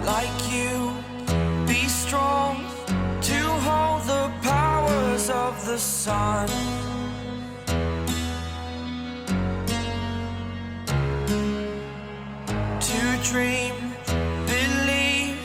like you. Be strong to hold the powers of the sun. To dream, believe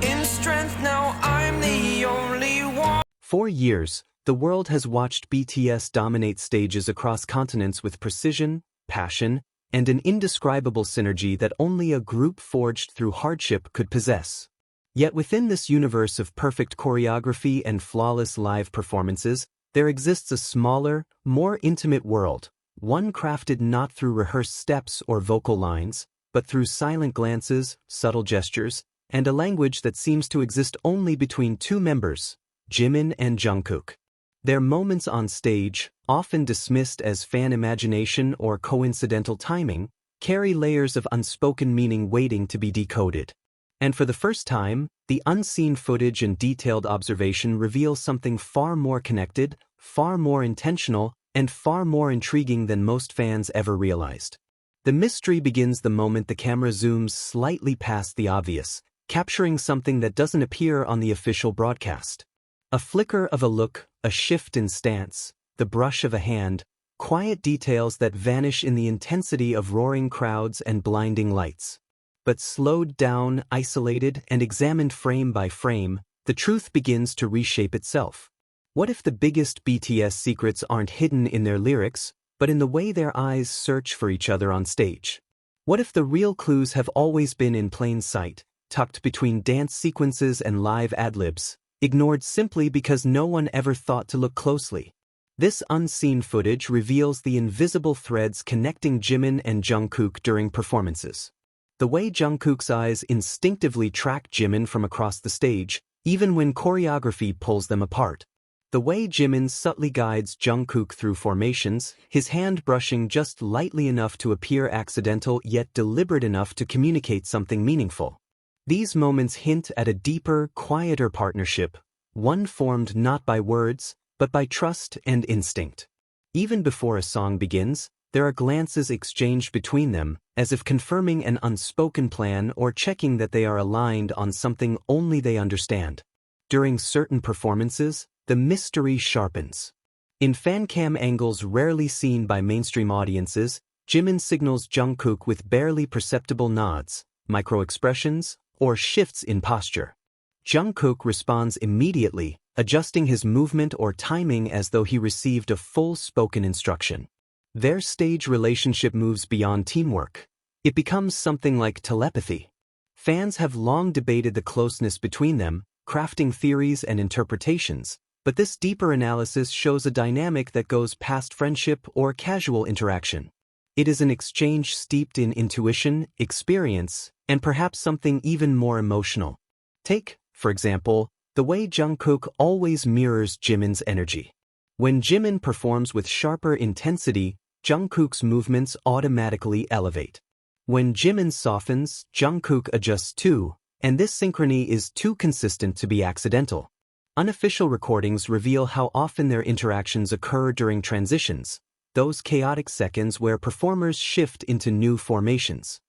in strength. Now I'm the only one. For years, the world has watched BTS dominate stages across continents with precision, passion, and an indescribable synergy that only a group forged through hardship could possess. Yet within this universe of perfect choreography and flawless live performances, there exists a smaller, more intimate world, one crafted not through rehearsed steps or vocal lines, but through silent glances, subtle gestures, and a language that seems to exist only between two members, Jimin and Jungkook. Their moments on stage, often dismissed as fan imagination or coincidental timing, carry layers of unspoken meaning waiting to be decoded. And for the first time, the unseen footage and detailed observation reveal something far more connected, far more intentional, and far more intriguing than most fans ever realized. The mystery begins the moment the camera zooms slightly past the obvious, capturing something that doesn't appear on the official broadcast. A flicker of a look, a shift in stance, the brush of a hand, quiet details that vanish in the intensity of roaring crowds and blinding lights. But slowed down, isolated, and examined frame by frame, the truth begins to reshape itself. What if the biggest BTS secrets aren't hidden in their lyrics, but in the way their eyes search for each other on stage? What if the real clues have always been in plain sight, tucked between dance sequences and live ad-libs, ignored simply because no one ever thought to look closely? This unseen footage reveals the invisible threads connecting Jimin and Jungkook during performances. The way Jungkook's eyes instinctively track Jimin from across the stage, even when choreography pulls them apart. The way Jimin subtly guides Jungkook through formations, his hand brushing just lightly enough to appear accidental yet deliberate enough to communicate something meaningful. These moments hint at a deeper, quieter partnership, one formed not by words, but by trust and instinct. Even before a song begins, there are glances exchanged between them, as if confirming an unspoken plan or checking that they are aligned on something only they understand. During certain performances, the mystery sharpens. In fan-cam angles rarely seen by mainstream audiences, Jimin signals Jungkook with barely perceptible nods, micro-expressions, or shifts in posture. Jungkook responds immediately, adjusting his movement or timing as though he received a full spoken instruction. Their stage relationship moves beyond teamwork. It becomes something like telepathy. Fans have long debated the closeness between them, crafting theories and interpretations, but this deeper analysis shows a dynamic that goes past friendship or casual interaction. It is an exchange steeped in intuition, experience, and perhaps something even more emotional. Take, for example, the way Jungkook always mirrors Jimin's energy. When Jimin performs with sharper intensity, Jungkook's movements automatically elevate. When Jimin softens, Jungkook adjusts too, and this synchrony is too consistent to be accidental. Unofficial recordings reveal how often their interactions occur during transitions, those chaotic seconds where performers shift into new formations.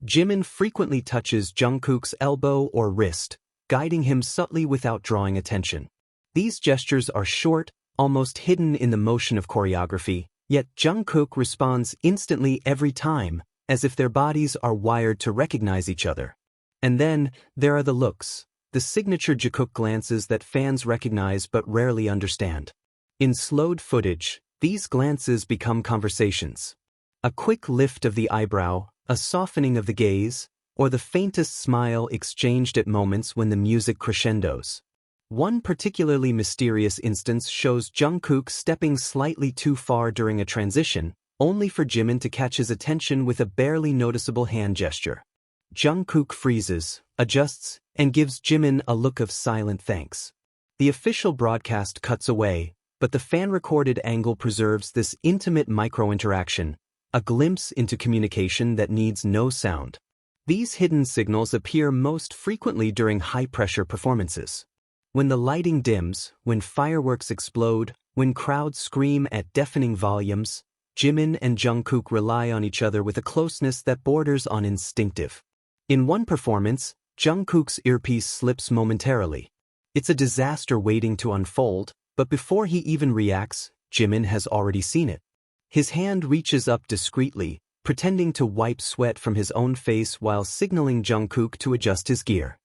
Jimin frequently touches Jungkook's elbow or wrist, guiding him subtly without drawing attention. These gestures are short, almost hidden in the motion of choreography, yet Jungkook responds instantly every time, as if their bodies are wired to recognize each other. And then, there are the looks, the signature Jikook glances that fans recognize but rarely understand. In slowed footage, these glances become conversations. A quick lift of the eyebrow, a softening of the gaze, or the faintest smile exchanged at moments when the music crescendos. One particularly mysterious instance shows Jungkook stepping slightly too far during a transition, only for Jimin to catch his attention with a barely noticeable hand gesture. Jungkook freezes, adjusts, and gives Jimin a look of silent thanks. The official broadcast cuts away, but the fan-recorded angle preserves this intimate micro-interaction, a glimpse into communication that needs no sound. These hidden signals appear most frequently during high-pressure performances. When the lighting dims, when fireworks explode, when crowds scream at deafening volumes, Jimin and Jungkook rely on each other with a closeness that borders on instinctive. In one performance, Jungkook's earpiece slips momentarily. It's a disaster waiting to unfold, but before he even reacts, Jimin has already seen it. His hand reaches up discreetly, pretending to wipe sweat from his own face while signaling Jungkook to adjust his gear.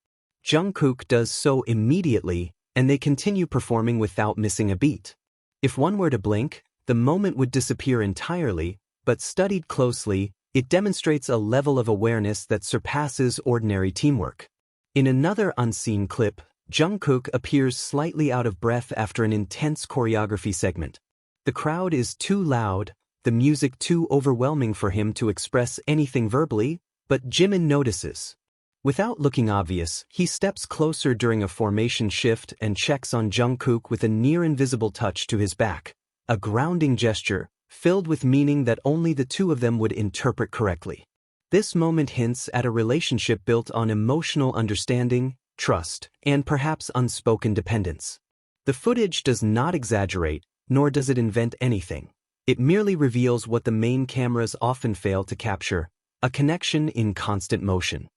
Jungkook does so immediately, and they continue performing without missing a beat. If one were to blink, the moment would disappear entirely, but studied closely, it demonstrates a level of awareness that surpasses ordinary teamwork. In another unseen clip, Jungkook appears slightly out of breath after an intense choreography segment. The crowd is too loud, the music too overwhelming for him to express anything verbally, but Jimin notices. Without looking obvious, he steps closer during a formation shift and checks on Jungkook with a near-invisible touch to his back, a grounding gesture, filled with meaning that only the two of them would interpret correctly. This moment hints at a relationship built on emotional understanding, trust, and perhaps unspoken dependence. The footage does not exaggerate, nor does it invent anything. It merely reveals what the main cameras often fail to capture, a connection in constant motion.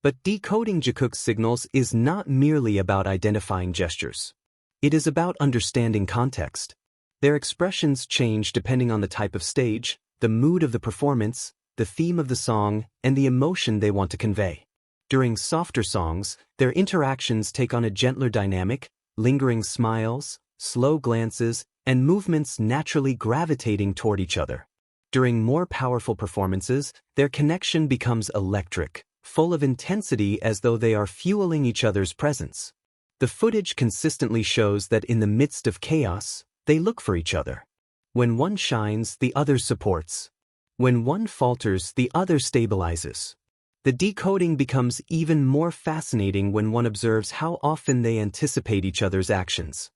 But decoding Jikook's signals is not merely about identifying gestures. It is about understanding context. Their expressions change depending on the type of stage, the mood of the performance, the theme of the song, and the emotion they want to convey. During softer songs, their interactions take on a gentler dynamic, lingering smiles, slow glances, and movements naturally gravitating toward each other. During more powerful performances, their connection becomes electric, full of intensity as though they are fueling each other's presence. The footage consistently shows that in the midst of chaos, they look for each other. When one shines, the other supports. When one falters, the other stabilizes. The decoding becomes even more fascinating when one observes how often they anticipate each other's actions.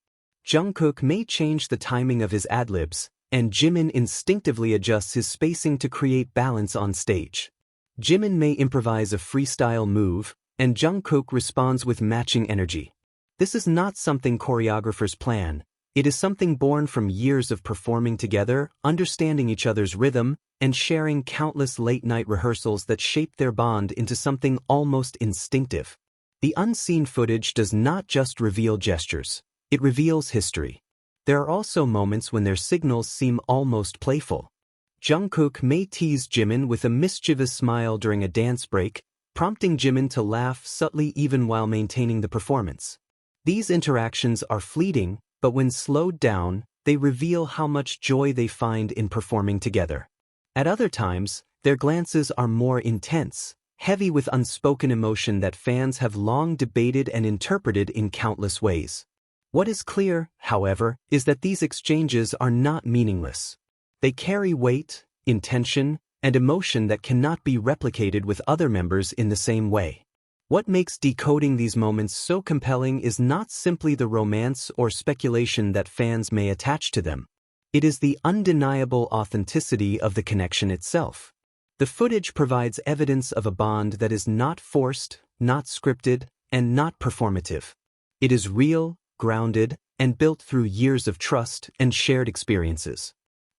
Jungkook may change the timing of his ad-libs, and Jimin instinctively adjusts his spacing to create balance on stage. Jimin may improvise a freestyle move, and Jungkook responds with matching energy. This is not something choreographers plan. It is something born from years of performing together, understanding each other's rhythm, and sharing countless late-night rehearsals that shape their bond into something almost instinctive. The unseen footage does not just reveal gestures. It reveals history. There are also moments when their signals seem almost playful. Jungkook may tease Jimin with a mischievous smile during a dance break, prompting Jimin to laugh subtly even while maintaining the performance. These interactions are fleeting, but when slowed down, they reveal how much joy they find in performing together. At other times, their glances are more intense, heavy with unspoken emotion that fans have long debated and interpreted in countless ways. What is clear, however, is that these exchanges are not meaningless. They carry weight, intention, and emotion that cannot be replicated with other members in the same way. What makes decoding these moments so compelling is not simply the romance or speculation that fans may attach to them. It is the undeniable authenticity of the connection itself. The footage provides evidence of a bond that is not forced, not scripted, and not performative. It is real, grounded, and built through years of trust and shared experiences.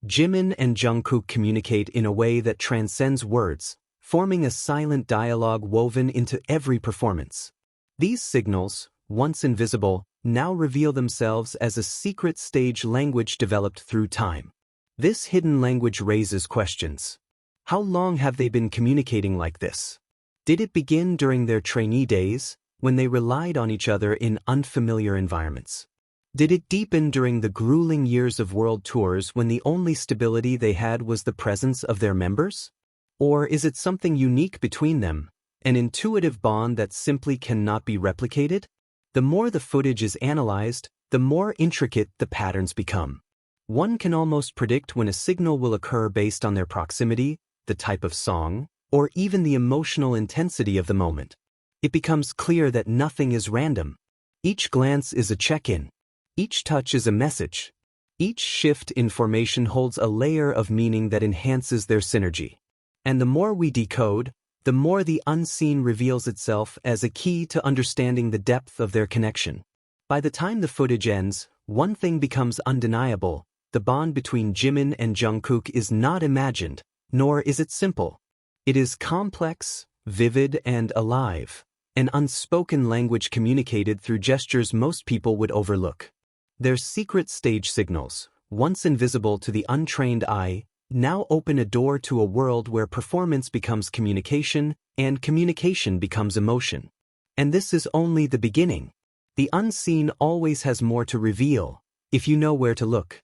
Jimin and Jungkook communicate in a way that transcends words, forming a silent dialogue woven into every performance. These signals, once invisible, now reveal themselves as a secret stage language developed through time. This hidden language raises questions. How long have they been communicating like this? Did it begin during their trainee days, when they relied on each other in unfamiliar environments? Did it deepen during the grueling years of world tours when the only stability they had was the presence of their members? Or is it something unique between them, an intuitive bond that simply cannot be replicated? The more the footage is analyzed, the more intricate the patterns become. One can almost predict when a signal will occur based on their proximity, the type of song, or even the emotional intensity of the moment. It becomes clear that nothing is random. Each glance is a check-in. Each touch is a message. Each shift in formation holds a layer of meaning that enhances their synergy. And the more we decode, the more the unseen reveals itself as a key to understanding the depth of their connection. By the time the footage ends, one thing becomes undeniable: the bond between Jimin and Jungkook is not imagined, nor is it simple. It is complex, vivid, and alive, an unspoken language communicated through gestures most people would overlook. Their secret stage signals, once invisible to the untrained eye, now open a door to a world where performance becomes communication, and communication becomes emotion. And this is only the beginning. The unseen always has more to reveal, if you know where to look.